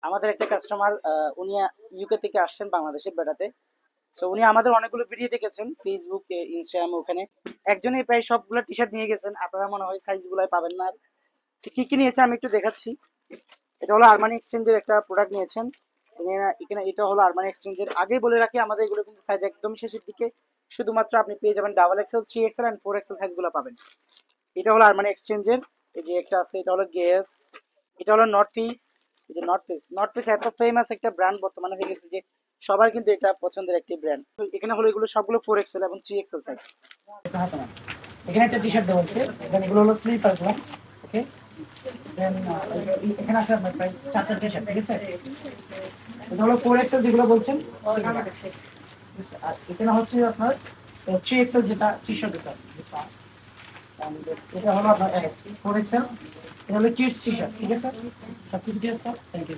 আমাদের একটা কাস্টমার, উনি ইউকে থেকে আসছেন বাংলাদেশে বেড়াতে। সো উনি আমাদের অনেকগুলো ভিডিও দেখেছেন ফেসবুকে, ইনস্টাগ্রামে, ওখানে একজনই প্রায় সবগুলো টি শার্ট নিয়ে গেছেন। আপনারা মনে হয় সাইজ গুলাই পাবেন না। আর কি কি নিয়েছে আমি একটু দেখাচ্ছি। এটা হলো আরমানি এক্সচেঞ্জের একটা প্রোডাক্ট নিয়েছেন। এখানে এটা হলো আরমানি এক্সচেঞ্জের। আগেই বলে রাখি, আমাদের এগুলো কিন্তু সাইজ একদম শেষের দিকে। শুধুমাত্র আপনি পেয়ে যাবেন double XL, 3XL and 4XL সাইজগুলো পাবেন। এটা হলো আরমানি এক্সচেঞ্জের। এই যে একটা আছে, এটা হলো গেস। এটা হলো নর্থ পিস। এই যে নর্থ পিস এত ফেমাস একটা ব্র্যান্ড বর্তমানে হয়ে গেছে যে সবার কিন্তু এটা পছন্দের একটি ব্র্যান্ড। এখানে হলো এগুলো সবগুলো 4XL এবং 3XL সাইজ। এখানে একটা টি শার্ট দেওয়া হয়েছে। দেন এগুলো হলো স্লিপার গুলো। ওকে। দেন এখানে আছে আপনার প্রায় 4টা টি শার্ট, ঠিক আছে। এটা হলো 4XL যেগুলো বলছেন। আর এখানে হচ্ছে আপনার 3XL যেটা টি শার্ট, এটা হলো আপনার 4XL। এটা হলো কিডস টি শার্ট, ঠিক আছে। সব কিছু ঠিক আছে, থ্যাংক ইউ।